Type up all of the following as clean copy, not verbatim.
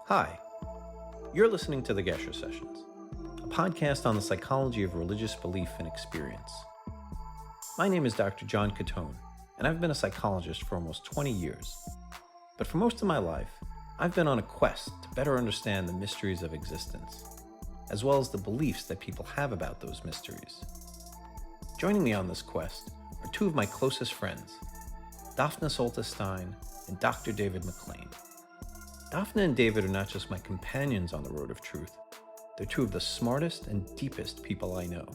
Hi, you're listening to the Gesher Sessions, a podcast on the psychology of religious belief and experience. My name is Dr. John Catone, and I've been a psychologist for almost 20 years. But for most of my life, I've been on a quest to better understand the mysteries of existence, as well as the beliefs that people have about those mysteries. Joining me on this quest are two of my closest friends, Dafna Stein and Dr. David McLean. Dafna and David are not just my companions on the road of truth, they're two of the smartest and deepest people I know.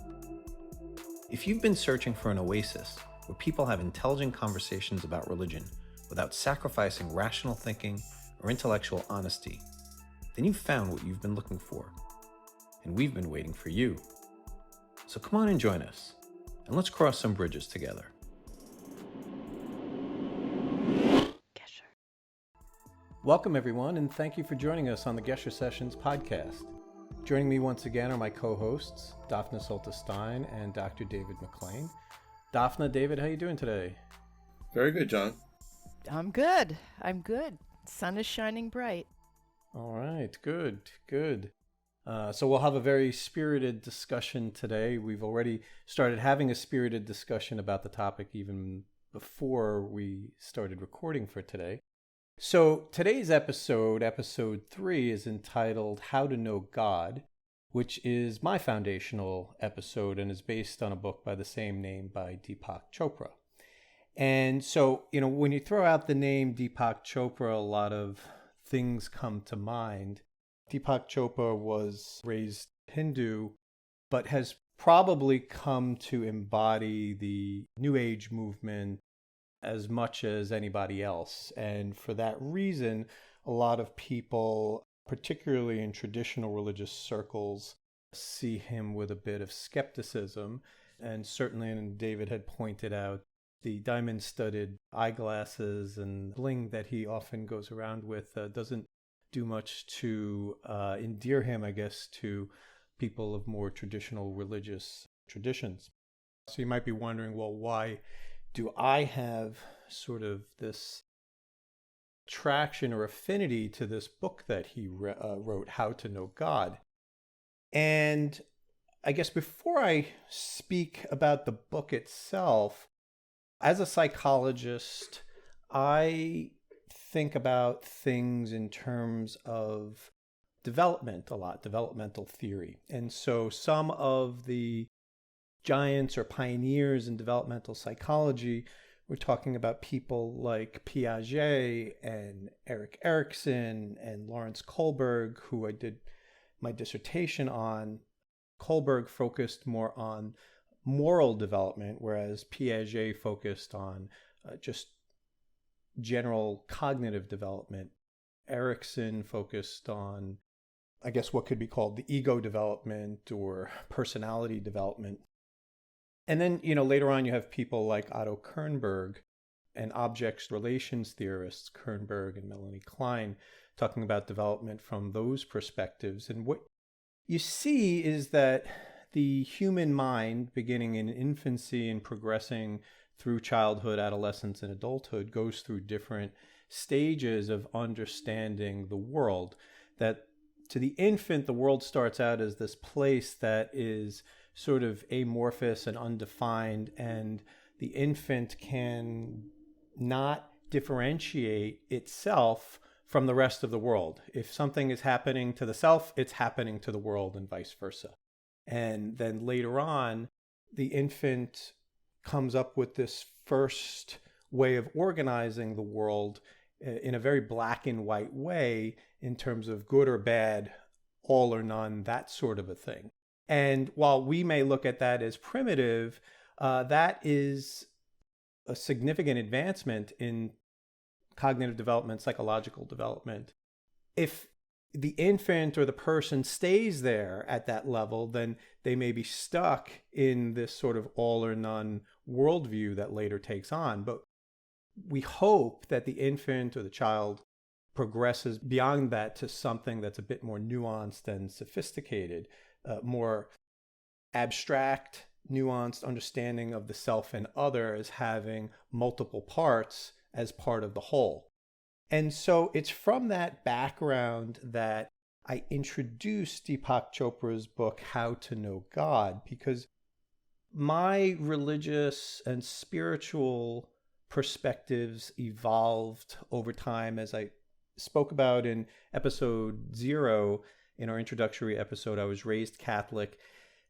If you've been searching for an oasis where people have intelligent conversations about religion without sacrificing rational thinking or intellectual honesty, then you've found what you've been looking for. And we've been waiting for you. So come on and join us, and let's cross some bridges together. Welcome, everyone, and thank you for joining us on the Gesher Sessions podcast. Joining me once again are my co-hosts, Dafna Stein and Dr. David McLean. Dafna, David, how are you doing today? Very good, John. I'm good. Sun is shining bright. All right, good. So we'll have a very spirited discussion today. We've already started having a spirited discussion about the topic even before we started recording for today. So today's episode 3, is entitled How to Know God, which is my foundational episode and is based on a book by the same name by Deepak Chopra. And so, when you throw out the name Deepak Chopra, a lot of things come to mind. Deepak Chopra was raised Hindu, but has probably come to embody the New Age movement as much as anybody else. And for that reason, a lot of people, particularly in traditional religious circles, see him with a bit of skepticism. And certainly, and David had pointed out, the diamond-studded eyeglasses and bling that he often goes around with doesn't do much to endear him, I guess, to people of more traditional religious traditions. So you might be wondering, well, why do I have sort of this attraction or affinity to this book that he wrote, How to Know God? And I guess before I speak about the book itself, as a psychologist, I think about things in terms of development a lot, developmental theory. And so some of the giants or pioneers in developmental psychology, we're talking about people like Piaget and Erik Erikson and Lawrence Kohlberg, who I did my dissertation on. Kohlberg focused more on moral development, whereas Piaget focused on just general cognitive development. Erikson focused on, I guess, what could be called the ego development or personality development. And then, later on you have people like Otto Kohlberg and object relations theorists, Kohlberg and Melanie Klein, talking about development from those perspectives. And what you see is that the human mind, beginning in infancy and progressing through childhood, adolescence, and adulthood, goes through different stages of understanding the world. That to the infant, the world starts out as this place that is sort of amorphous and undefined, and the infant can not differentiate itself from the rest of the world. If something is happening to the self, it's happening to the world, and vice versa. And then later on, the infant comes up with this first way of organizing the world in a very black and white way in terms of good or bad, all or none, that sort of a thing. And while we may look at that as primitive, that is a significant advancement in cognitive development, psychological development. If the infant or the person stays there at that level, then they may be stuck in this sort of all or none worldview that later takes on. But we hope that the infant or the child progresses beyond that to something that's a bit more nuanced and sophisticated, more abstract, nuanced understanding of the self and other as having multiple parts as part of the whole. And so it's from that background that I introduced Deepak Chopra's book, How to Know God, because my religious and spiritual perspectives evolved over time. As I spoke about in episode 0, in our introductory episode, I was raised Catholic.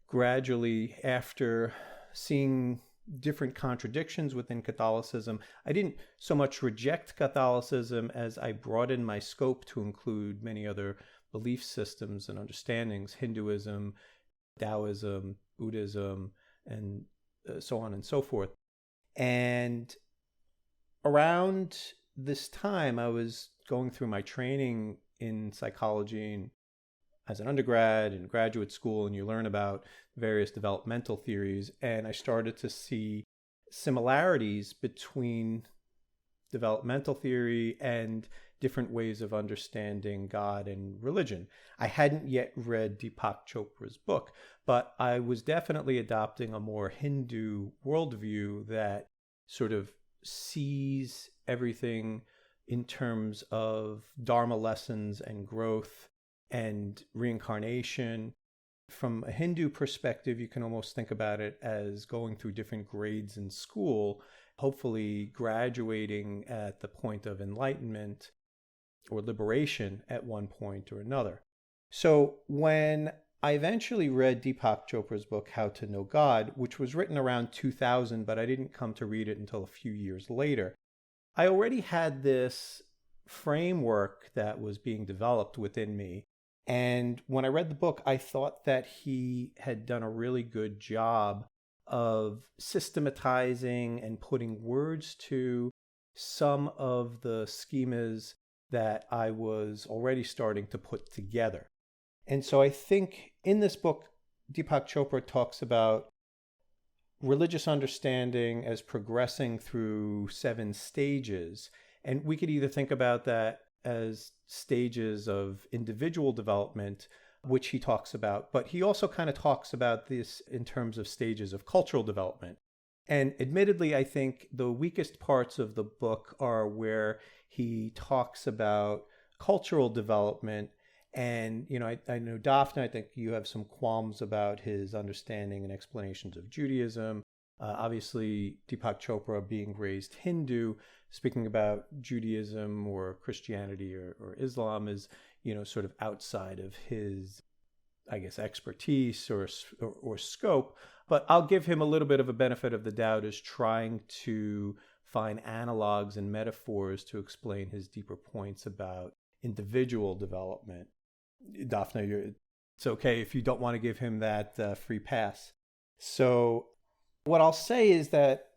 Gradually, after seeing different contradictions within Catholicism, I didn't so much reject Catholicism as I broadened my scope to include many other belief systems and understandings: Hinduism, Taoism, Buddhism, and so on and so forth. And around this time, I was going through my training in psychology and as an undergrad and graduate school, and you learn about various developmental theories. And I started to see similarities between developmental theory and different ways of understanding God and religion. I hadn't yet read Deepak Chopra's book, but I was definitely adopting a more Hindu worldview that sort of sees everything in terms of Dharma lessons and growth and reincarnation. From a Hindu perspective, you can almost think about it as going through different grades in school, hopefully graduating at the point of enlightenment or liberation at one point or another. So when I eventually read Deepak Chopra's book, How to Know God, which was written around 2000, but I didn't come to read it until a few years later, I already had this framework that was being developed within me. And when I read the book, I thought that he had done a really good job of systematizing and putting words to some of the schemas that I was already starting to put together. And so I think in this book, Deepak Chopra talks about religious understanding as progressing through 7 stages. And we could either think about that as stages of individual development, which he talks about, but he also kind of talks about this in terms of stages of cultural development. And admittedly, I think the weakest parts of the book are where he talks about cultural development. And, I know, Dafna, I think you have some qualms about his understanding and explanations of Judaism. Obviously, Deepak Chopra, being raised Hindu, speaking about Judaism or Christianity or Islam is, sort of outside of his, I guess, expertise or scope. But I'll give him a little bit of a benefit of the doubt as trying to find analogs and metaphors to explain his deeper points about individual development. Dafna, it's okay if you don't want to give him that free pass. So what I'll say is that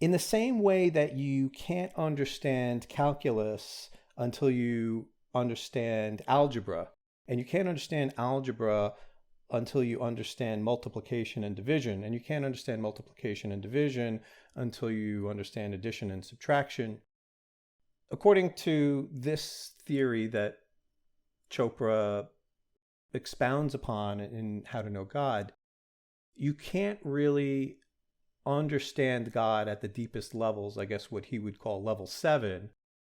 in the same way that you can't understand calculus until you understand algebra, and you can't understand algebra until you understand multiplication and division, and you can't understand multiplication and division until you understand addition and subtraction, according to this theory that Chopra expounds upon in How to Know God, you can't really understand God at the deepest levels, I guess what he would call level 7,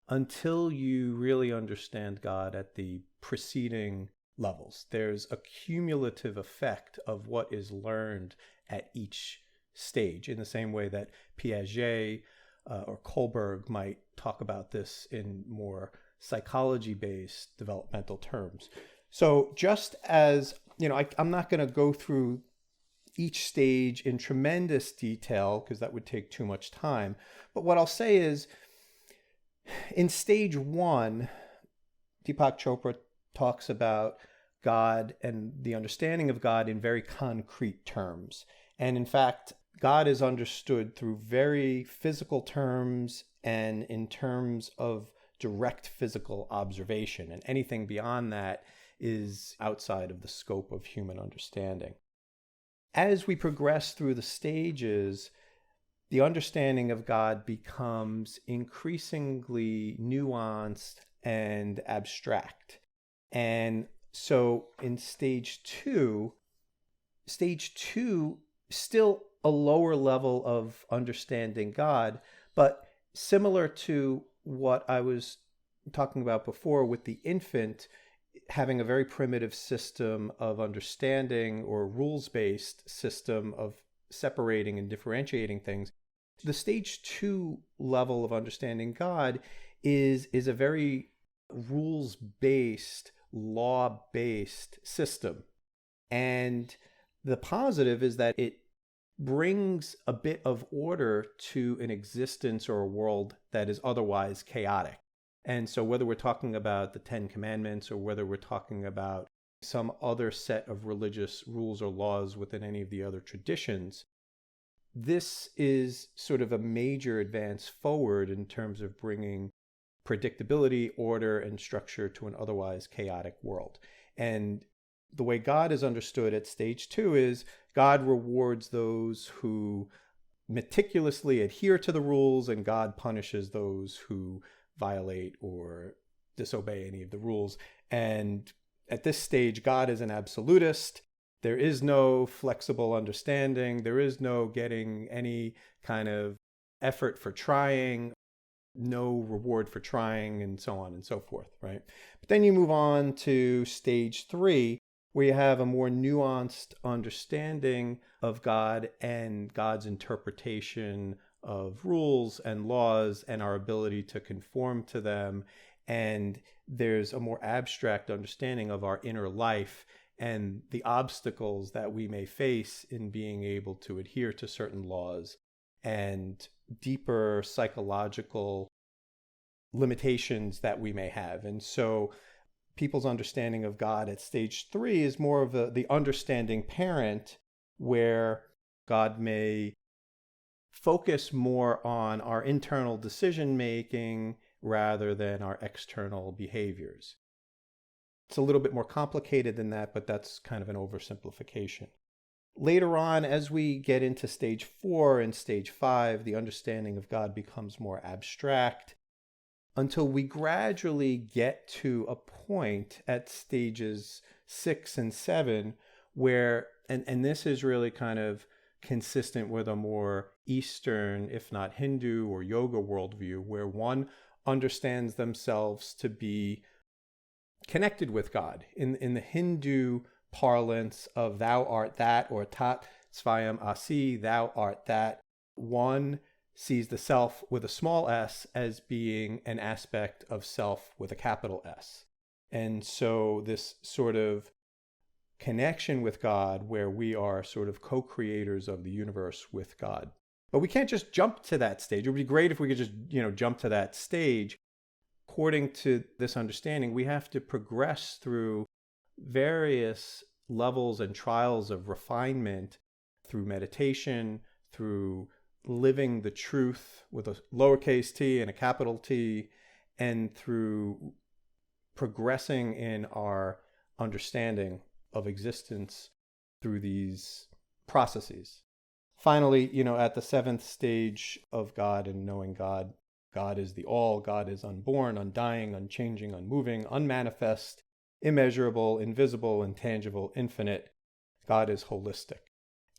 until you really understand God at the preceding levels. There's a cumulative effect of what is learned at each stage, in the same way that Piaget or Kohlberg might talk about this in more psychology-based developmental terms. So just as, I'm not going to go through each stage in tremendous detail because that would take too much time. But what I'll say is, in stage 1, Deepak Chopra talks about God and the understanding of God in very concrete terms. And in fact, God is understood through very physical terms and in terms of direct physical observation. And anything beyond that is outside of the scope of human understanding. As we progress through the stages, the understanding of God becomes increasingly nuanced and abstract. And so in stage 2, still a lower level of understanding God, but similar to what I was talking about before with the infant having a very primitive system of understanding or rules-based system of separating and differentiating things. The stage 2 level of understanding God is a very rules-based, law-based system. And the positive is that it brings a bit of order to an existence or a world that is otherwise chaotic. And so whether we're talking about the Ten Commandments or whether we're talking about some other set of religious rules or laws within any of the other traditions, this is sort of a major advance forward in terms of bringing predictability, order, and structure to an otherwise chaotic world. And the way God is understood at stage 2 is God rewards those who meticulously adhere to the rules, and God punishes those who violate or disobey any of the rules. And at this stage, God is an absolutist. There is no flexible understanding. There is no getting any kind of effort for trying, no reward for trying, and so on and so forth, right? But then you move on to stage 3, where you have a more nuanced understanding of God and God's interpretation of rules and laws and our ability to conform to them. And there's a more abstract understanding of our inner life and the obstacles that we may face in being able to adhere to certain laws and deeper psychological limitations that we may have. And so people's understanding of God at stage 3 is more of the understanding parent, where God may focus more on our internal decision making rather than our external behaviors. It's a little bit more complicated than that, but that's kind of an oversimplification. Later on, as we get into stage 4 and stage 5, the understanding of God becomes more abstract until we gradually get to a point at stages 6 and 7 where, and this is really kind of consistent with a more Eastern, if not Hindu or yoga worldview, where one understands themselves to be connected with God. In the Hindu parlance of thou art that, or tat svayam asi, thou art that, one sees the self with a small s as being an aspect of self with a capital S. And so this sort of connection with God, where we are sort of co-creators of the universe with God. But we can't just jump to that stage. It would be great if we could just, jump to that stage. According to this understanding, we have to progress through various levels and trials of refinement through meditation, through living the truth with a lowercase t and a capital T, and through progressing in our understanding of existence through these processes. Finally, at the 7th stage of God and knowing God, God is the all, God is unborn, undying, unchanging, unmoving, unmanifest, immeasurable, invisible, intangible, infinite. God is holistic.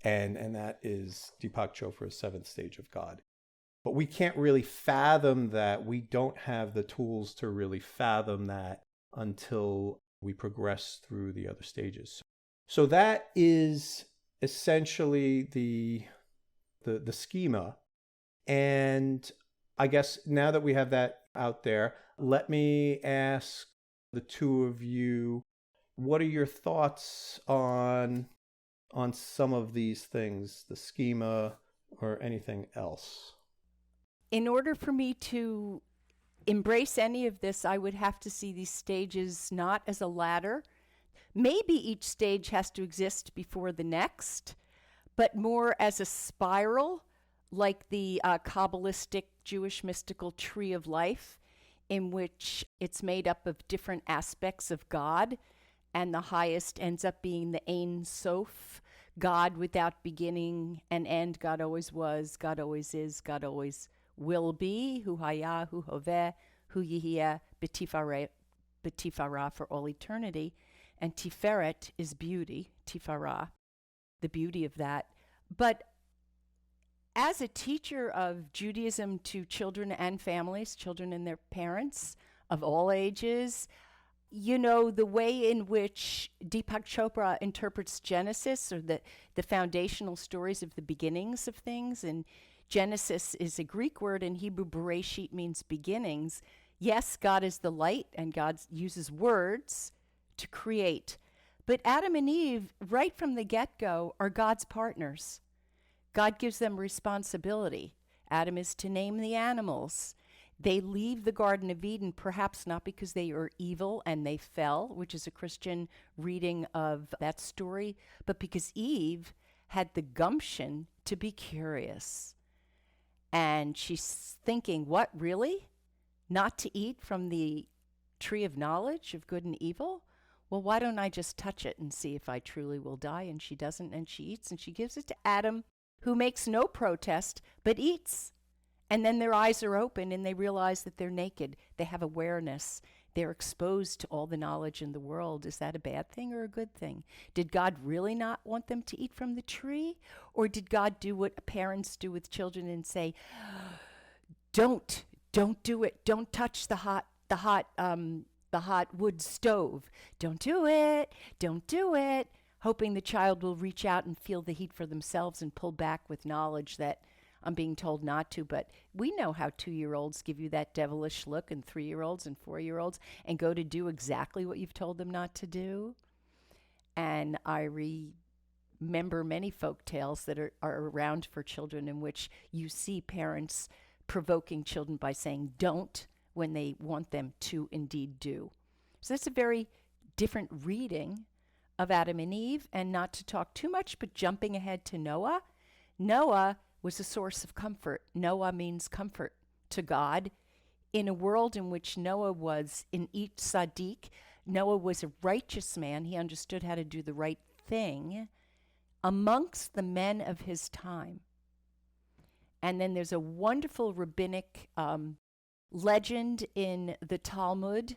And that is Deepak Chopra's 7th stage of God. But we can't really fathom that. We don't have the tools to really fathom that until we progress through the other stages. So that is essentially the schema. And I guess now that we have that out there, let me ask the two of you, what are your thoughts on some of these things, the schema or anything else? In order for me to embrace any of this, I would have to see these stages not as a ladder. Maybe each stage has to exist before the next, but more as a spiral, like the Kabbalistic Jewish mystical tree of life, in which it's made up of different aspects of God, and the highest ends up being the Ein Sof, God without beginning and end. God always was, God always is, God always will be, Hu Haya, Hu Hoveh, Hu Yihya, B'Tifarah for all eternity. And Tiferet is beauty, Tifarah, the beauty of that. But as a teacher of Judaism to children and families, children and their parents of all ages, the way in which Deepak Chopra interprets Genesis, or the foundational stories of the beginnings of things, and Genesis is a Greek word, in Hebrew Bereshit means beginnings. Yes, God is the light, and God uses words to create. But Adam and Eve, right from the get-go, are God's partners. God gives them responsibility. Adam is to name the animals. They leave the Garden of Eden, perhaps not because they are evil and they fell, which is a Christian reading of that story, but because Eve had the gumption to be curious. And she's thinking, what, really? Not to eat from the tree of knowledge of good and evil? Well, why don't I just touch it and see if I truly will die? And she doesn't, and she eats, and she gives it to Adam, who makes no protest, but eats. And then their eyes are open, and they realize that they're naked. They have awareness. They're exposed to all the knowledge in the world. Is that a bad thing or a good thing? Did God really not want them to eat from the tree? Or did God do what parents do with children and say, don't do it. Don't touch the hot wood stove. Don't do it. Hoping the child will reach out and feel the heat for themselves and pull back with knowledge that I'm being told not to. But we know how 2-year-olds give you that devilish look, and 3-year-olds and 4-year-olds, and go to do exactly what you've told them not to do. And I remember many folk tales that are around for children in which you see parents provoking children by saying don't when they want them to indeed do. So that's a very different reading of Adam and Eve. And not to talk too much, but jumping ahead to Noah. Noah was a source of comfort. Noah means comfort to God. In a world in which Noah was in each tzaddik, Noah was a righteous man. He understood how to do the right thing amongst the men of his time. And then there's a wonderful rabbinic legend in the Talmud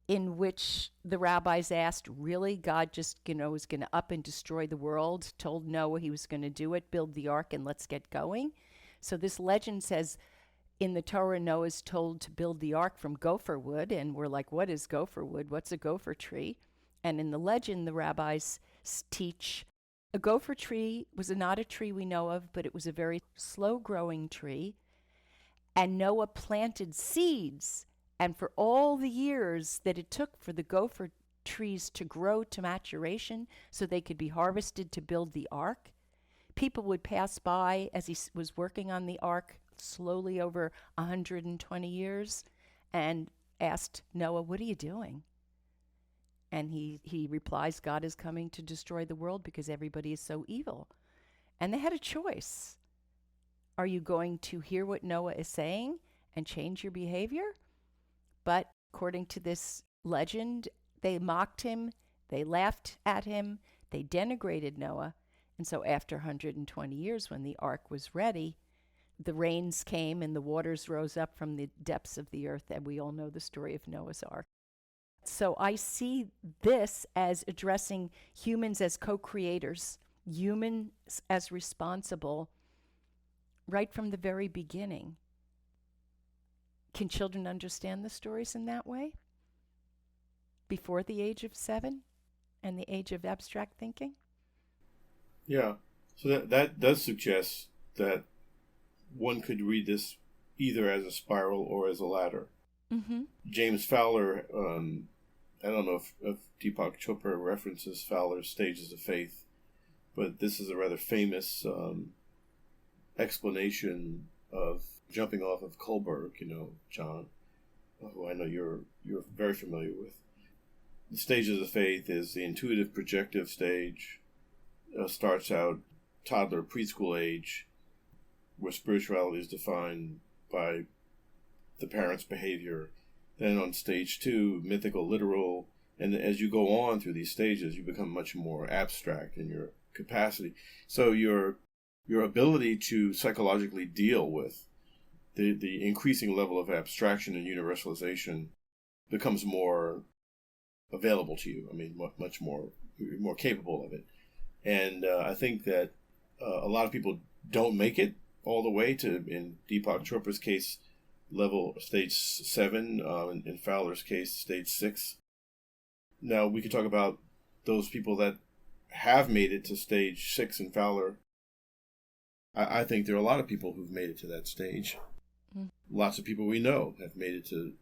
in which the rabbis asked, really, God just, was going to up and destroy the world, told Noah he was going to do it, build the ark, and let's get going. So this legend says in the Torah, Noah's told to build the ark from gopher wood, and we're like, what is gopher wood? What's a gopher tree? And in the legend, the rabbis teach a gopher tree was not a tree we know of, but it was a very slow-growing tree. And Noah planted seeds. And for all the years that it took for the gopher trees to grow to maturation so they could be harvested to build the ark, people would pass by as he was working on the ark slowly over 120 years and asked Noah, what are you doing? And he replies, God is coming to destroy the world because everybody is so evil. And they had a choice. Are you going to hear what Noah is saying and change your behavior? But according to this legend, they mocked him, they laughed at him, they denigrated Noah. And so after 120 years, when the ark was ready, the rains came and the waters rose up from the depths of the earth, and we all know the story of Noah's ark. So I see this as addressing humans as co-creators, humans as responsible right from the very beginning. Can children understand the stories in that way? Before the age of 7 and the age of abstract thinking? Yeah. So that does suggest that one could read this either as a spiral or as a ladder. Mm-hmm. James Fowler, I don't know if Deepak Chopra references Fowler's Stages of Faith, but this is a rather famous explanation of jumping off of Kohlberg, John, who I know you're very familiar with. The Stages of Faith is the intuitive projective stage. Starts out toddler preschool age, where spirituality is defined by the parent's behavior. Then on stage 2, mythical, literal, and as you go on through these stages, you become much more abstract in your capacity. So your ability to psychologically deal with the increasing level of abstraction and universalization becomes more available to you. I mean, much more, you're more capable of it. And I think that a lot of people don't make it all the way to, in Deepak Chopra's case, stage 7, in Fowler's case, stage 6. Now, we could talk about those people that have made it to stage 6 in Fowler. I think there are a lot of people who've made it to that stage. Mm. Lots of people we know have made it to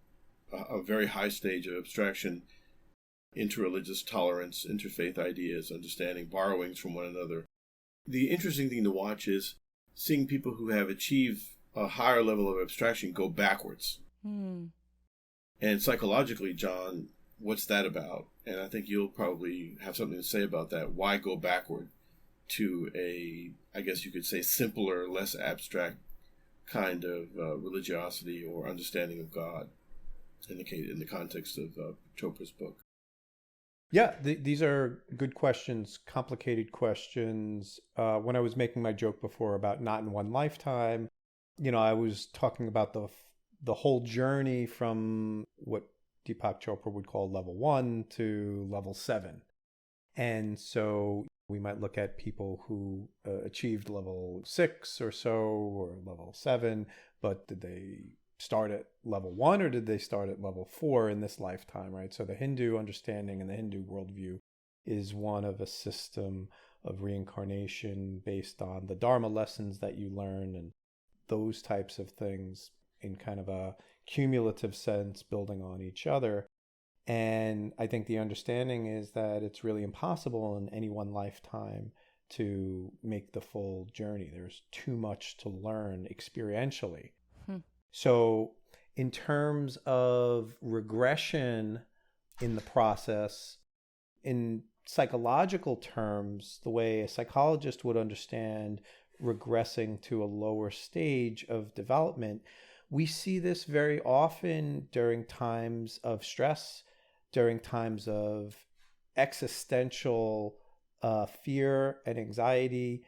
a very high stage of abstraction, interreligious tolerance, interfaith ideas, understanding, borrowings from one another. The interesting thing to watch is seeing people who have achieved a higher level of abstraction go backwards. Mm. And psychologically, John, what's that about? And I think you'll probably have something to say about that. Why go backward to a, I guess you could say, simpler, less abstract kind of religiosity or understanding of God, in the context of Chopra's book? Yeah, these are good questions, complicated questions. When I was making my joke before about not in one lifetime, I was talking about the whole journey from what Deepak Chopra would call level 1 to level 7. And so we might look at people who achieved level 6 or so, or level 7, but did they start at level 1 or did they start at level 4 in this lifetime, right? So the Hindu understanding and the Hindu worldview is one of a system of reincarnation based on the Dharma lessons that you learn and those types of things in kind of a cumulative sense, building on each other. And I think the understanding is that it's really impossible in any one lifetime to make the full journey. There's too much to learn experientially. So in terms of regression in the process, in psychological terms, the way a psychologist would understand regressing to a lower stage of development, we see this very often during times of stress, during times of existential fear and anxiety.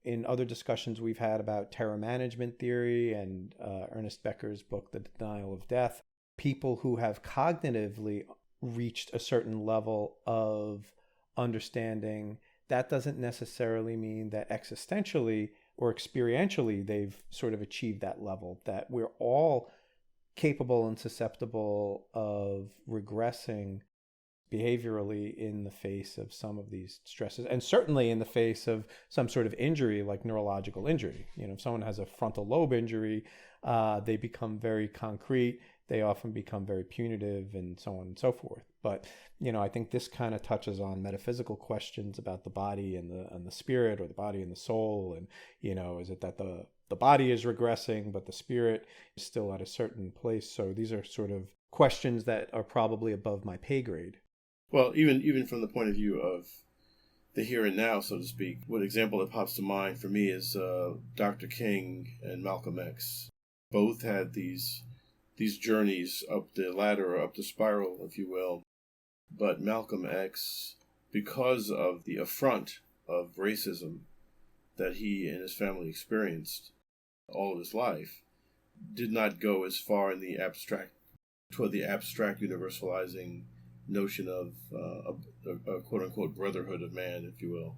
In other discussions we've had about terror management theory and Ernest Becker's book, The Denial of Death, people who have cognitively reached a certain level of understanding, that doesn't necessarily mean that existentially or experientially they've sort of achieved that level, that we're all capable and susceptible of regressing behaviorally in the face of some of these stresses, and certainly in the face of some sort of injury like neurological injury. If someone has a frontal lobe injury, they become very concrete, they often become very punitive, and so on and so forth. But I think this kind of touches on metaphysical questions about the body and the spirit, or the body and the soul, and is it that the body is regressing but the spirit is still at a certain place? So these are sort of questions that are probably above my pay grade. Well, even from the point of view of the here and now, so to speak, one example that pops to mind for me is Dr. King and Malcolm X. Both had these journeys up the ladder, or up the spiral, if you will. But Malcolm X, because of the affront of racism that he and his family experienced all of his life, did not go as far in the abstract universalizing notion of a quote-unquote brotherhood of man, if you will.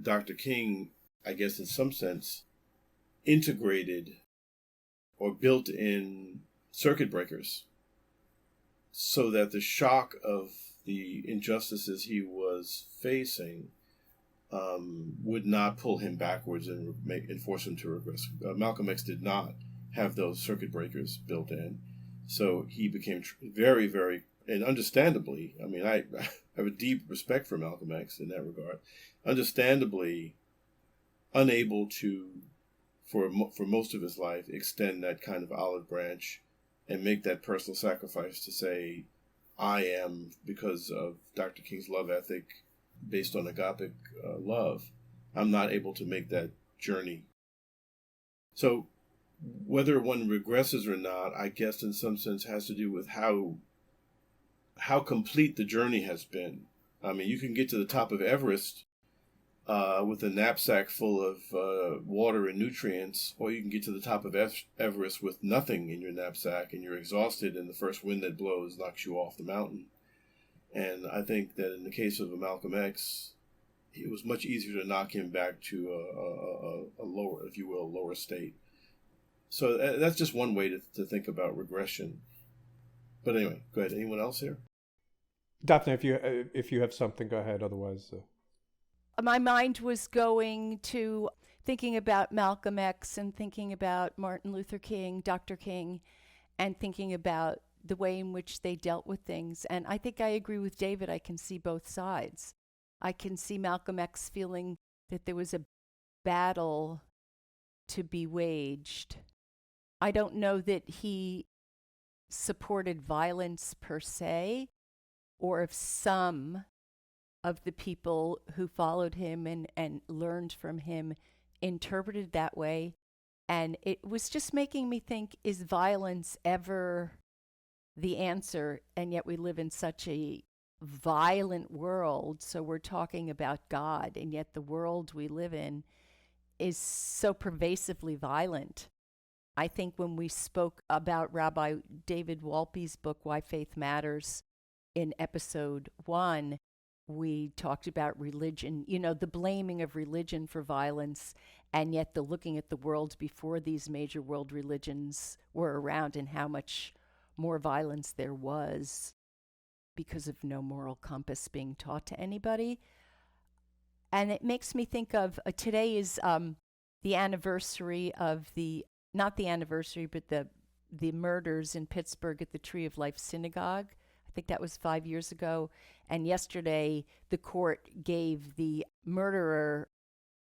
Dr. King, I guess in some sense, integrated or built in circuit breakers so that the shock of the injustices he was facing would not pull him backwards and force him to regress. Malcolm X did not have those circuit breakers built in, so he became very, very, and understandably, I have a deep respect for Malcolm X in that regard, understandably unable to, for most of his life, extend that kind of olive branch and make that personal sacrifice to say, I am, because of Dr. King's love ethic based on agapic love, I'm not able to make that journey. So whether one regresses or not, I guess in some sense has to do with how complete the journey has been. You can get to the top of Everest with a knapsack full of water and nutrients, or you can get to the top of Everest with nothing in your knapsack and you're exhausted and the first wind that blows knocks you off the mountain. And I think that in the case of Malcolm X, it was much easier to knock him back to a lower, if you will, lower state. So that's just one way to think about regression. But anyway, go ahead. Anyone else here? Dafna, if you have something, go ahead. Otherwise, My mind was going to thinking about Malcolm X and thinking about Martin Luther King, Dr. King, and thinking about the way in which they dealt with things. And I think I agree with David. I can see both sides. I can see Malcolm X feeling that there was a battle to be waged. I don't know that he supported violence per se, or if some of the people who followed him and learned from him interpreted that way. And it was just making me think, is violence ever the answer? And yet we live in such a violent world. So we're talking about God, and yet the world we live in is so pervasively violent. I think when we spoke about Rabbi David Wolpe's book, Why Faith Matters, in episode 1, we talked about religion, the blaming of religion for violence, and yet the looking at the world before these major world religions were around and how much more violence there was because of no moral compass being taught to anybody. And it makes me think of today is the anniversary of not the anniversary, but the murders in Pittsburgh at the Tree of Life Synagogue. I think that was 5 years ago. And yesterday, the court gave the murderer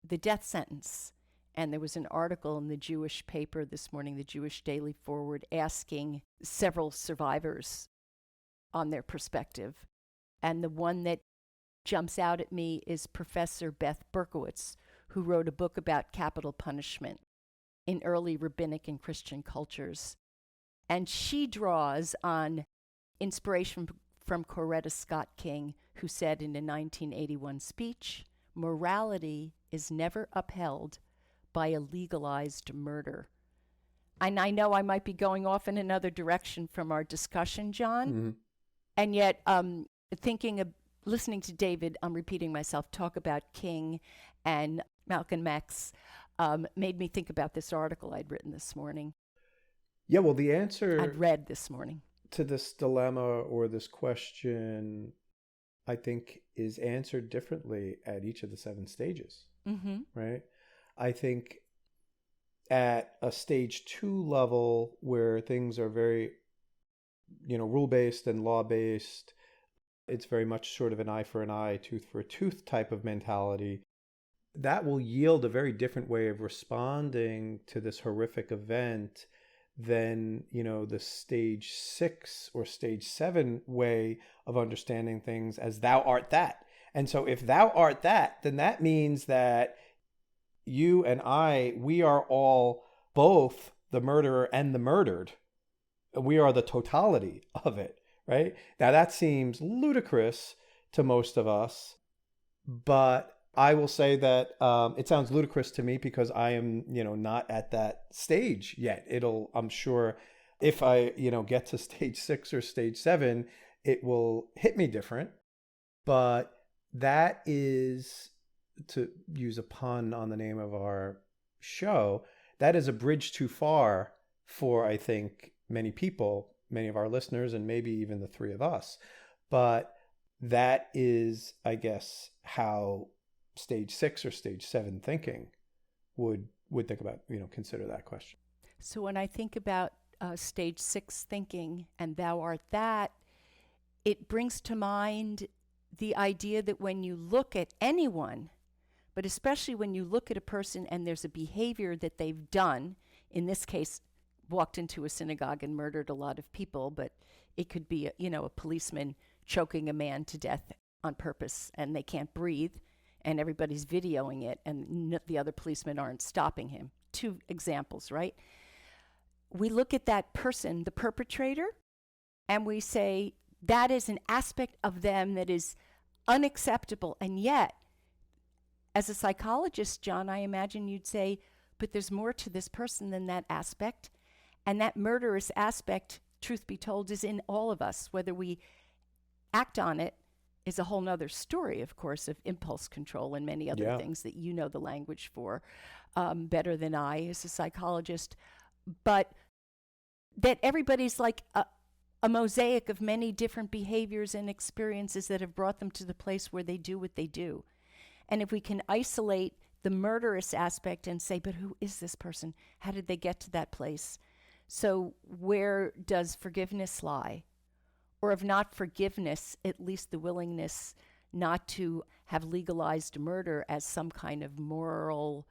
the death sentence. And there was an article in the Jewish paper this morning, the Jewish Daily Forward, asking several survivors on their perspective. And the one that jumps out at me is Professor Beth Berkowitz, who wrote a book about capital punishment in early rabbinic and Christian cultures. And she draws on inspiration from Coretta Scott King, who said in a 1981 speech, "Morality is never upheld by a legalized murder." And I know I might be going off in another direction from our discussion, John. Mm-hmm. And yet, listening to David, I'm repeating myself, talk about King and Malcolm X made me think about this article I'd written this morning. Yeah, well, the answer I'd read this morning to this dilemma or this question, I think, is answered differently at each of the 7 stages, right? I think at a stage 2 level where things are very, rule-based and law-based, it's very much sort of an eye for an eye, tooth for a tooth type of mentality. That will yield a very different way of responding to this horrific event than, the stage 6 or stage 7 way of understanding things as thou art that. And so if thou art that, then that means that you and I, we are all both the murderer and the murdered. We are the totality of it, right? Now that seems ludicrous to most of us, but I will say that it sounds ludicrous to me because I am, not at that stage yet. I'm sure if I, get to stage 6 or stage 7, it will hit me different. But that is, to use a pun on the name of our show, that is a bridge too far for, I think, many people, many of our listeners, and maybe even the 3 of us. But that is, I guess, how stage 6 or stage 7 thinking would think about, consider that question. So when I think about stage 6 thinking and thou art that, it brings to mind the idea that when you look at anyone, but especially when you look at a person and there's a behavior that they've done, in this case, walked into a synagogue and murdered a lot of people, but it could be, a policeman choking a man to death on purpose and they can't breathe, and everybody's videoing it, and the other policemen aren't stopping him. 2 examples, right? We look at that person, the perpetrator, and we say that is an aspect of them that is unacceptable. And yet, as a psychologist, John, I imagine you'd say, but there's more to this person than that aspect. And that murderous aspect, truth be told, is in all of us. Whether we act on it is a whole nother story, of course, of impulse control and many other things that the language for better than I as a psychologist. but that everybody's like a mosaic of many different behaviors and experiences that have brought them to the place where they do what they do. And if we can isolate the murderous aspect and say, but who is this person? How did they get to that place? So where does forgiveness lie? Or if not forgiveness, at least the willingness not to have legalized murder as some kind of moral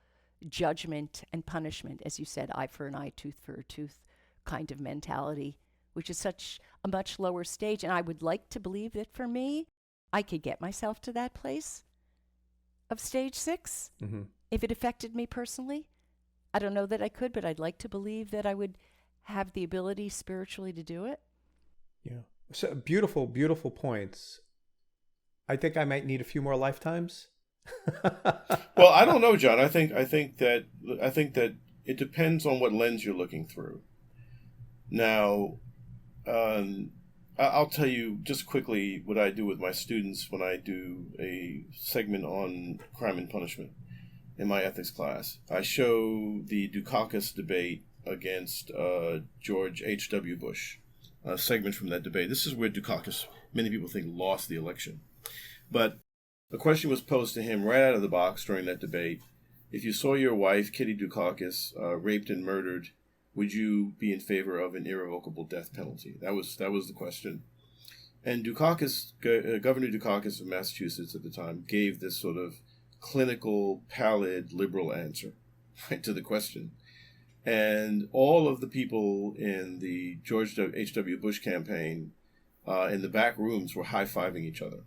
judgment and punishment, as you said, eye for an eye, tooth for a tooth kind of mentality, which is such a much lower stage. And I would like to believe that for me, I could get myself to that place of stage 6 if it affected me personally. I don't know that I could, but I'd like to believe that I would have the ability spiritually to do it. Yeah. So beautiful, beautiful points. I think I might need a few more lifetimes. Well, I don't know, John. I think that it depends on what lens you're looking through. Now, I'll tell you just quickly what I do with my students when I do a segment on crime and punishment in my ethics class. I show the Dukakis debate against George H.W. Bush, a segment from that debate. This is where Dukakis, many people think, lost the election. But a question was posed to him right out of the box during that debate. If you saw your wife, Kitty Dukakis, raped and murdered, would you be in favor of an irrevocable death penalty? That was the question. And Dukakis, Governor Dukakis of Massachusetts at the time, gave this sort of clinical, pallid, liberal answer right to the question. And all of the people in the George H.W. Bush campaign in the back rooms were high-fiving each other.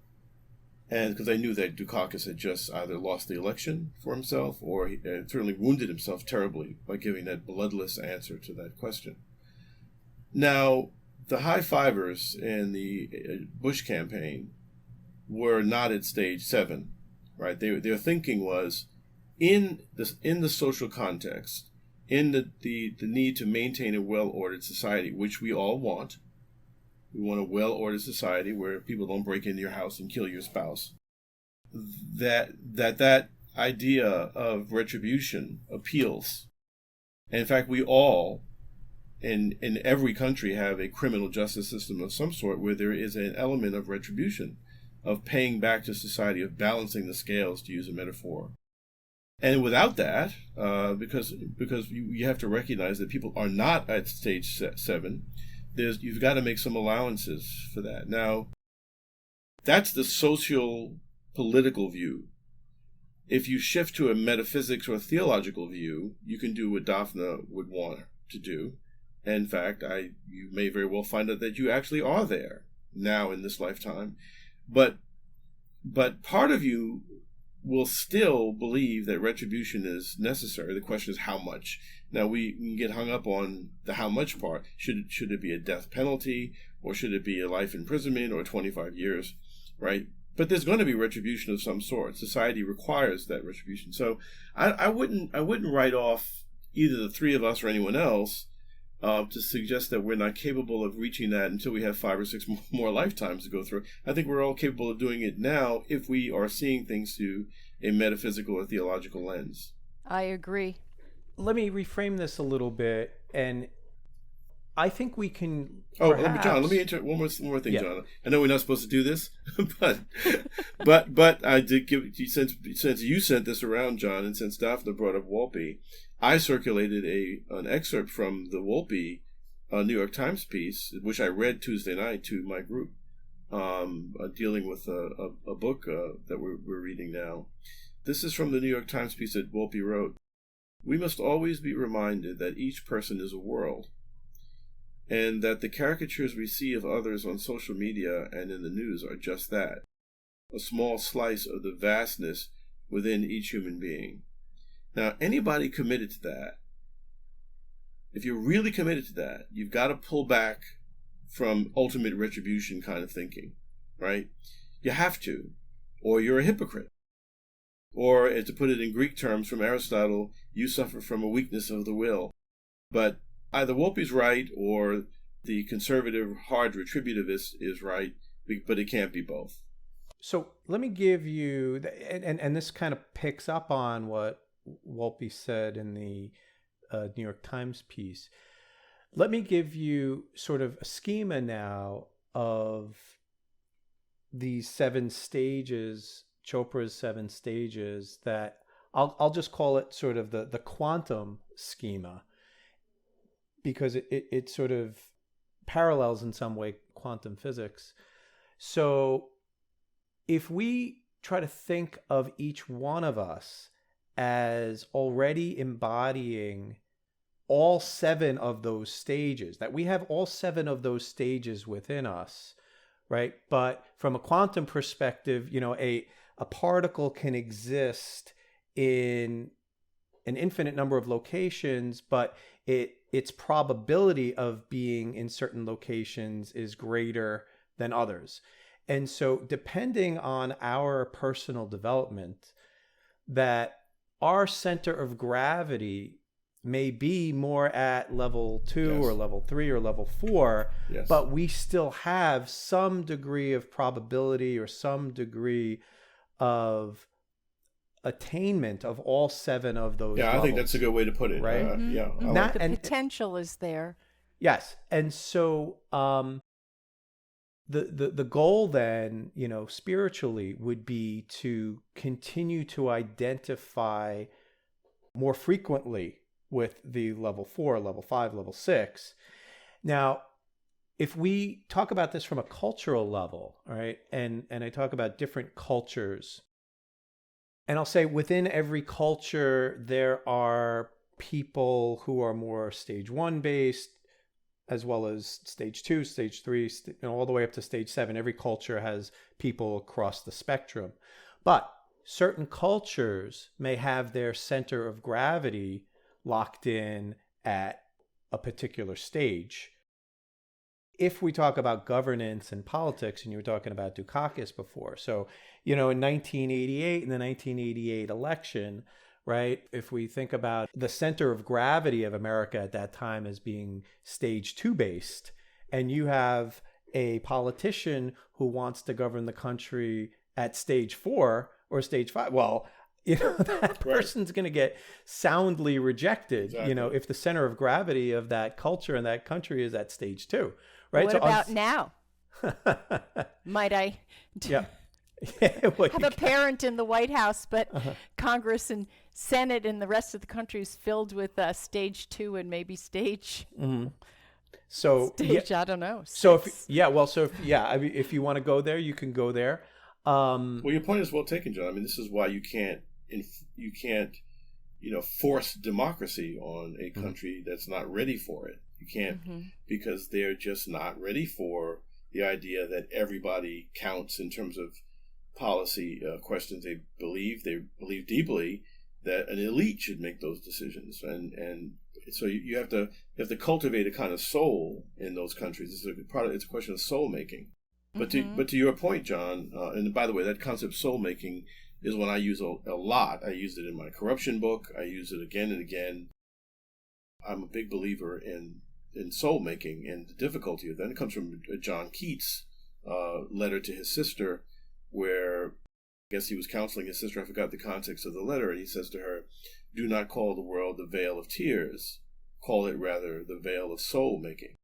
And because they knew that Dukakis had just either lost the election for himself or he certainly wounded himself terribly by giving that bloodless answer to that question. Now, the high-fivers in the Bush campaign were not at stage 7, right? Their thinking was, in the social context, in the need to maintain a well-ordered society, which we all want. We want a well-ordered society where people don't break into your house and kill your spouse. That idea of retribution appeals. And in fact, we all, in every country, have a criminal justice system of some sort where there is an element of retribution, of paying back to society, of balancing the scales, to use a metaphor. And without that, because you have to recognize that people are not at stage 7, you've got to make some allowances for that. Now, that's the social political view. If you shift to a metaphysics or theological view, you can do what Dafna would want to do. And in fact, you may very well find out that you actually are there now in this lifetime. But part of you will still believe that retribution is necessary. The question is how much. Now, we can get hung up on the how much part. Should it be a death penalty, or should it be a life imprisonment or 25 years, right? But there's going to be retribution of some sort. Society requires that retribution. So I wouldn't write off either the three of us or anyone else to suggest that we're not capable of reaching that until we have 5 or 6 more lifetimes to go through. I think we're all capable of doing it now if we are seeing things through a metaphysical or theological lens. I agree. Let me reframe this a little bit, and I think we can. John, let me one more thing, yeah. John. I know we're not supposed to do this, but I did give you, since you sent this around, John, and since Dafna brought up Wolpe, I circulated an excerpt from the Wolpe New York Times piece, which I read Tuesday night to my group, dealing with a book that we're reading now. This is from the New York Times piece that Wolpe wrote. We must always be reminded that each person is a world, and that the caricatures we see of others on social media and in the news are just that, a small slice of the vastness within each human being. Now, anybody committed to that, if you're really committed to that, you've got to pull back from ultimate retribution kind of thinking, right? You have to, or you're a hypocrite. Or, to put it in Greek terms from Aristotle, you suffer from a weakness of the will. But either Wolpe's right or the conservative hard retributivist is right, but it can't be both. So let me give you, and this kind of picks up on what Wolpe said in the New York Times piece. Let me give you sort of a schema now of these 7 stages, Chopra's 7 stages, that I'll just call it sort of the quantum schema, because it sort of parallels in some way quantum physics. So if we try to think of each one of us as already embodying all 7 of those stages, that we have all 7 of those stages within us, right? But from a quantum perspective, a particle can exist in an infinite number of locations, but its probability of being in certain locations is greater than others. And so depending on our personal development, that our center of gravity may be more at level 2 Yes. or level 3 or level 4, Yes. but we still have some degree of probability or some degree of attainment of all 7 of those Yeah, levels. I think that's a good way to put it. Right? Yeah. I Mhm. like The it. potential is there. Yes. And so the goal then, spiritually would be to continue to identify more frequently with the level 4, level 5, level 6. Now, if we talk about this from a cultural level, all right, and I talk about different cultures, and I'll say within every culture, there are people who are more stage 1 based, as well as stage 2, stage 3, all the way up to stage 7. Every culture has people across the spectrum. But certain cultures may have their center of gravity locked in at a particular stage. If we talk about governance and politics, and you were talking about Dukakis before, so, in 1988, in the 1988 election, right, if we think about the center of gravity of America at that time as being stage 2 based, and you have a politician who wants to govern the country at stage 4 or stage 5, well, that person's going to get soundly rejected, Exactly. if the center of gravity of that culture and that country is at stage 2, right? What about now? Might I Yeah. Well, have a parent in the White House, but Congress and Senate and the rest of the country is filled with stage 2 and maybe stage, So I don't know. So six. if you want to go there, you can go there. Well, your point is well taken, John. I mean, this is why you can't force democracy on a country that's not ready for it. You can't, because they're just not ready for the idea that everybody counts in terms of policy questions. They believe deeply that an elite should make those decisions, and so you have to cultivate a kind of soul in those countries. It's a question of soul making. But to your point, John, and by the way, that concept soul making is one I use a lot. I used it in my corruption book. I use it again and again. I'm a big believer in soul making, and the difficulty of that. It comes from John Keats' letter to his sister, where I guess he was counseling his sister. I forgot the context of the letter, and he says to her, "Do not call the world the vale of tears. Call it rather the vale of soul making."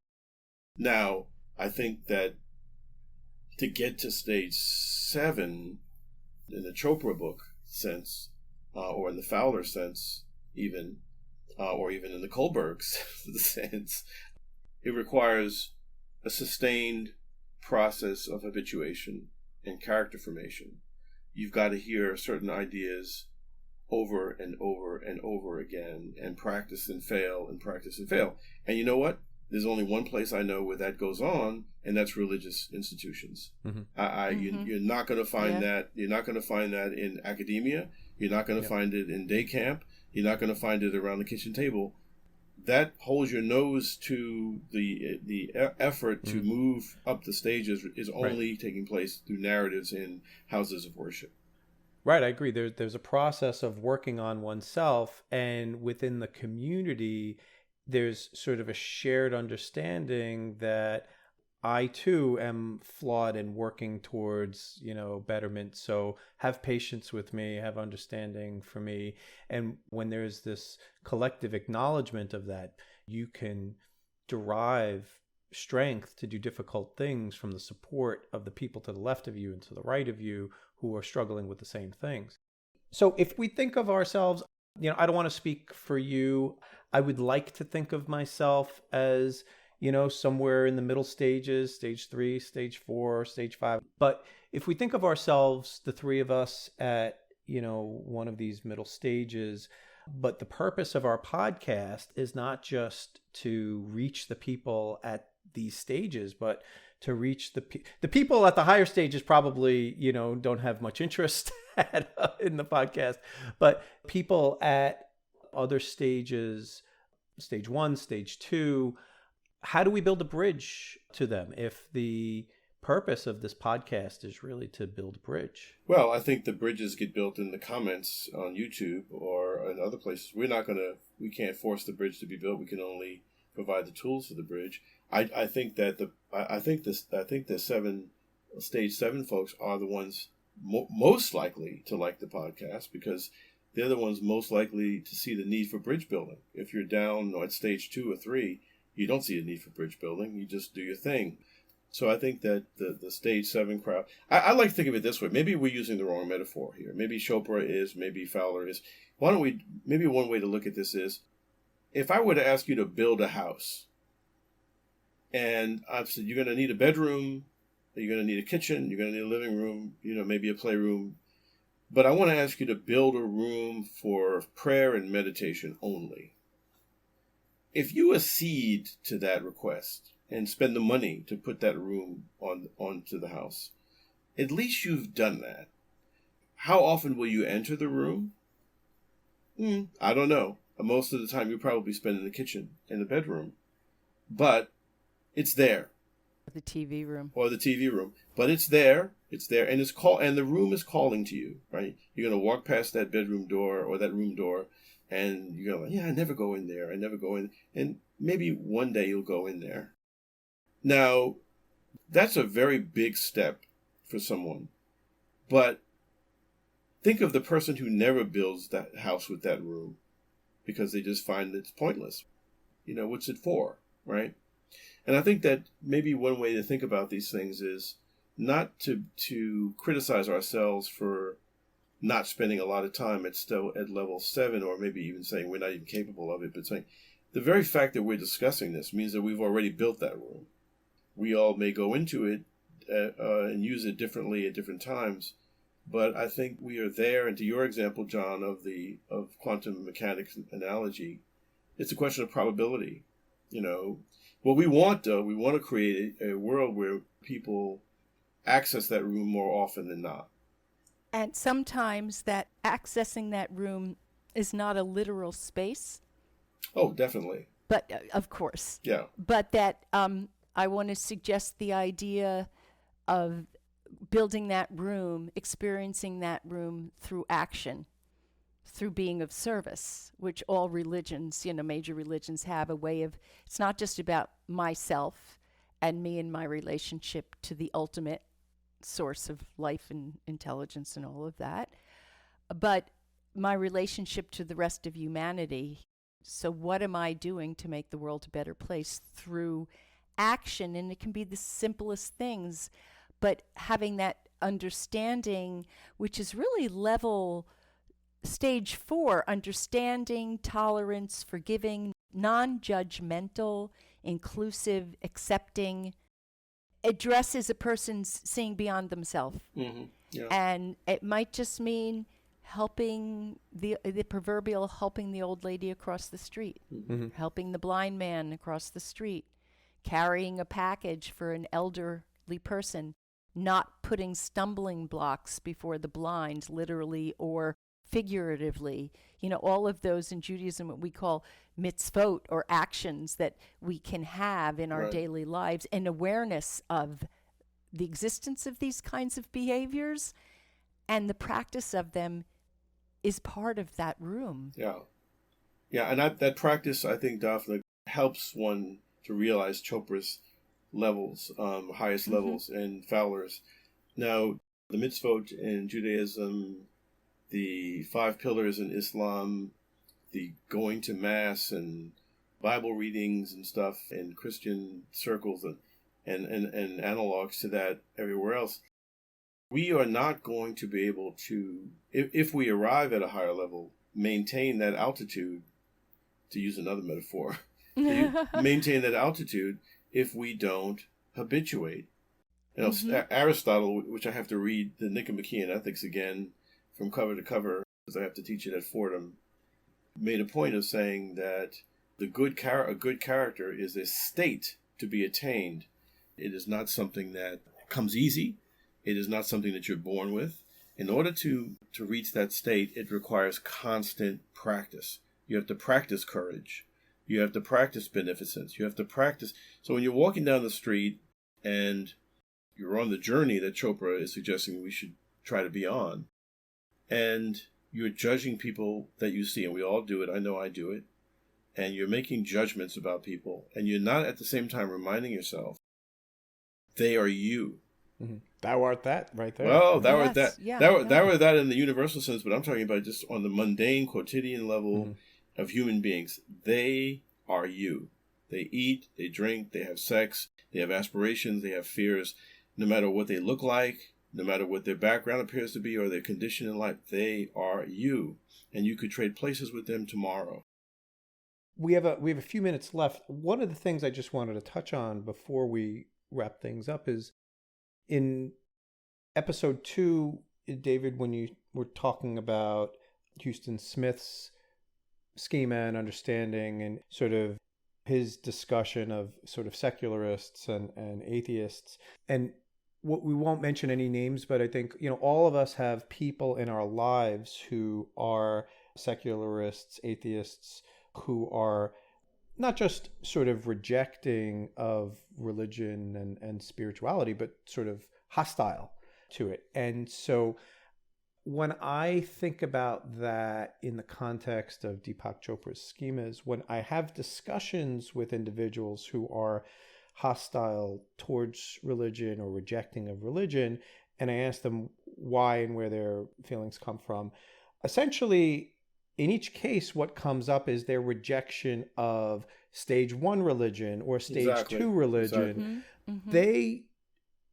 Now, I think that to get to stage 7 in the Chopra book sense, or in the Fowler sense, even, or even in the Kohlberg sense, it requires a sustained process of habituation and character formation. You've got to hear certain ideas over and over and over again, and practice and fail and practice and fail. And you know what? There's only one place I know where that goes on, and that's religious institutions. You're not going to find that. You're not going to find that in academia. You're not going to find it in day camp. You're not going to find it around the kitchen table. That holds your nose to the effort to move up the stages is only taking place through narratives in houses of worship. Right, I agree. There's a process of working on oneself, and within the community, there's sort of a shared understanding that I too am flawed and working towards, betterment. So have patience with me, have understanding for me. And when there's this collective acknowledgement of that, you can derive strength to do difficult things from the support of the people to the left of you and to the right of you who are struggling with the same things. So if we think of ourselves, I don't want to speak for you. I would like to think of myself as, somewhere in the middle stages, stage 3, stage 4, stage 5. But if we think of ourselves, the three of us at, one of these middle stages, but the purpose of our podcast is not just to reach the people at these stages, but to reach the people at the higher stages probably, don't have much interest in the podcast, but people at other stages, stage 1, stage 2, how do we build a bridge to them if the purpose of this podcast is really to build a bridge? Well, I think the bridges get built in the comments on YouTube or in other places. We can't force the bridge to be built. We can only provide the tools for the bridge. I think the stage 7 folks are the ones most likely to like the podcast because they're the ones most likely to see the need for bridge building. If you're down at stage 2 or 3, you don't see a need for bridge building. You just do your thing. So I think that the stage 7 crowd, I like to think of it this way. Maybe we're using the wrong metaphor here. Maybe Chopra is, maybe Fowler is. Maybe one way to look at this is, if I were to ask you to build a house, and I've said you're going to need a bedroom, you're going to need a kitchen, you're going to need a living room, maybe a playroom, but I want to ask you to build a room for prayer and meditation only. If you accede to that request and spend the money to put that room onto the house, at least you've done that. How often will you enter the room? I don't know. Most of the time you'll probably spend in the kitchen, in the bedroom. But it's there. The TV room. Or the TV room. But it's there. It's there. And and the room is calling to you, right? You're going to walk past that bedroom door or that room door, and you're going, I never go in there. I never go in. And maybe one day you'll go in there. Now, that's a very big step for someone. But think of the person who never builds that house with that room because they just find it's pointless. What's it for, right? And I think that maybe one way to think about these things is not to criticize ourselves for not spending a lot of time at level 7, or maybe even saying we're not even capable of it, but saying the very fact that we're discussing this means that we've already built that room. We all may go into it and use it differently at different times, but I think we are there. And to your example, John, of quantum mechanics analogy, it's a question of probability. What we want, though, we want to create a world where people access that room more often than not. And sometimes that accessing that room is not a literal space. Oh, definitely. But of course. Yeah. But that I want to suggest the idea of building that room, experiencing that room through action, through being of service, which all religions, major religions have a way of. It's not just about myself and me and my relationship to the ultimate source of life and intelligence and all of that, but my relationship to the rest of humanity. So what am I doing to make the world a better place through action? And it can be the simplest things, but having that understanding, which is really level stage 4, understanding, tolerance, forgiving, non-judgmental, inclusive, accepting, addresses a person's seeing beyond themselves. Mm-hmm. Yeah. And it might just mean helping the proverbial helping the old lady across the street, Mm-hmm. helping the blind man across the street, carrying a package for an elderly person, not putting stumbling blocks before the blind, literally or figuratively. All of those in Judaism, what we call mitzvot, or actions that we can have in our Right. daily lives, and awareness of the existence of these kinds of behaviors, and the practice of them is part of that room. Yeah. Yeah, and that practice, I think, Dafna, helps one to realize Chopra's levels, highest levels, and Fowler's. Now, the mitzvot in Judaism, the 5 pillars in Islam, the going to Mass and Bible readings and stuff in Christian circles and analogs to that everywhere else, we are not going to be able to, if we arrive at a higher level, maintain that altitude, to use another metaphor, maintain that altitude if we don't habituate. You know, Aristotle, which I have to read the Nicomachean Ethics again from cover to cover, because I have to teach it at Fordham, made a point of saying that a good character is a state to be attained. It is not something that comes easy. It is not something that you're born with. In order to reach that state, it requires constant practice. You have to practice courage. You have to practice beneficence. You have to practice. So when you're walking down the street and you're on the journey that Chopra is suggesting we should try to be on, and you're judging people that you see, and we all do it, I know I do it, and you're making judgments about people, and you're not at the same time reminding yourself, they are you. Mm-hmm. Thou art that right there. Well, thou art that. Yeah, Thou art that in the universal sense, but I'm talking about just on the mundane, quotidian level of human beings. They are you. They eat, they drink, they have sex, they have aspirations, they have fears. No matter what they look like, no matter what their background appears to be or their condition in life, they are you. And you could trade places with them tomorrow. We have a few minutes left. One of the things I just wanted to touch on before we wrap things up is in episode 2, David, when you were talking about Houston Smith's schema and understanding and sort of his discussion of sort of secularists and atheists, and what we won't mention any names, but I think, you know, all of us have people in our lives who are secularists, atheists, who are not just sort of rejecting of religion and spirituality, but sort of hostile to it. And so when I think about that in the context of Deepak Chopra's schemas, when I have discussions with individuals who are hostile towards religion or rejecting of religion, and I ask them why and where their feelings come from, essentially, in each case, what comes up is their rejection of stage 1 religion or stage 2 religion. Mm-hmm. They,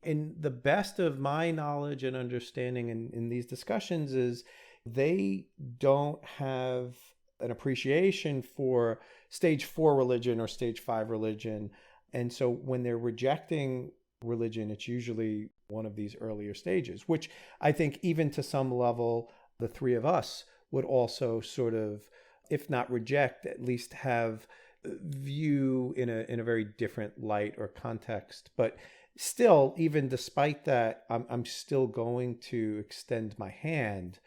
in the best of my knowledge and understanding in these discussions, is they don't have an appreciation for stage 4 religion or stage 5 religion. And so when they're rejecting religion, it's usually one of these earlier stages, which I think even to some level, the three of us would also sort of, if not reject, at least have view in a very different light or context. But still, even despite that, I'm still going to extend my hand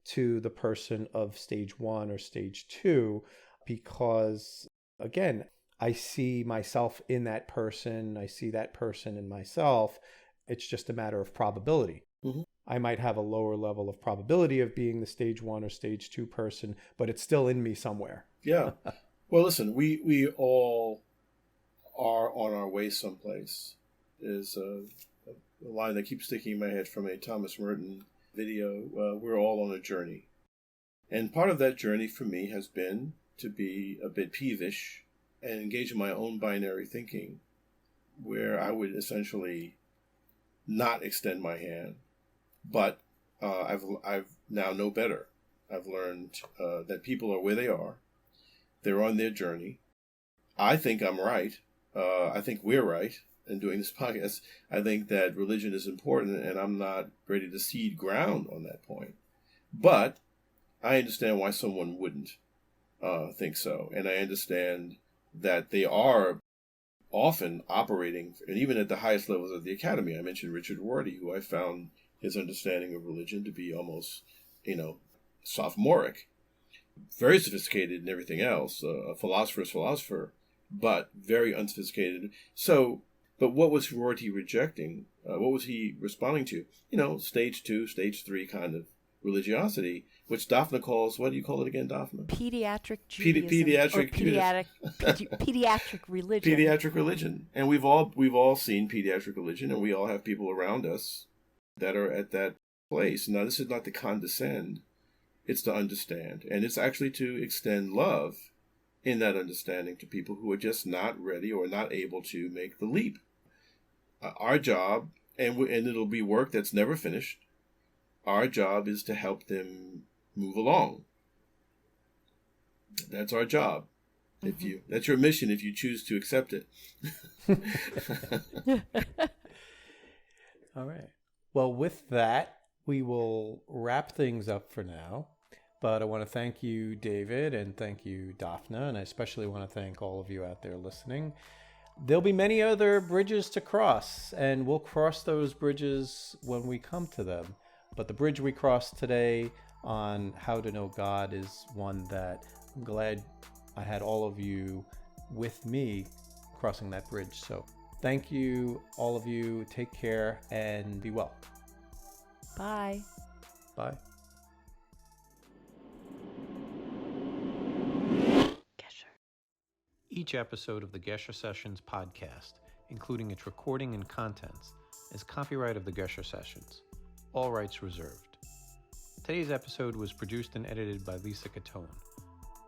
to the person of stage 1 or stage 2, because again, I see myself in that person. I see that person in myself. It's just a matter of probability. Mm-hmm. I might have a lower level of probability of being the stage 1 or stage 2 person, but it's still in me somewhere. Yeah. Well, listen, we all are on our way someplace. There's a line that keeps sticking in my head from a Thomas Merton video. We're all on a journey. And part of that journey for me has been to be a bit peevish and engage in my own binary thinking, where I would essentially not extend my hand. But I've now know better. I've learned that people are where they are. They're on their journey. I think I'm right. I think we're right in doing this podcast. I think that religion is important, and I'm not ready to cede ground on that point. But I understand why someone wouldn't think so. And I understand that they are often operating, and even at the highest levels of the academy. I mentioned Richard Rorty, who I found his understanding of religion to be almost, sophomoric. Very sophisticated and everything else. A philosopher's philosopher, but very unsophisticated. So, but what was Rorty rejecting? What was he responding to? Stage 2, stage 3 kind of religiosity, which Dafna calls, what do you call it again, Dafna? Pediatric Judaism. Pediatric religion. Pediatric religion. And we've all seen pediatric religion, and we all have people around us that are at that place. Now, this is not to condescend, it's to understand. And it's actually to extend love in that understanding to people who are just not ready or not able to make the leap. Our job, and it'll be work that's never finished, our job is to help them move along. That's our job. That's your mission if you choose to accept it. All right. Well, with that, we will wrap things up for now. But I want to thank you, David, and thank you, Dafna, and I especially want to thank all of you out there listening. There'll be many other bridges to cross, and we'll cross those bridges when we come to them. But the bridge we crossed today on how to know God is one that I'm glad I had all of you with me crossing that bridge. So thank you, all of you. Take care and be well. Bye. Bye. Each episode of the Gesher Sessions podcast, including its recording and contents, is copyright of the Gesher Sessions. All rights reserved. Today's episode was produced and edited by Lisa Catone.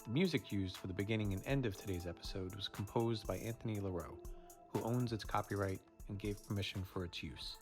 The music used for the beginning and end of today's episode was composed by Anthony Leroux, who owns its copyright and gave permission for its use.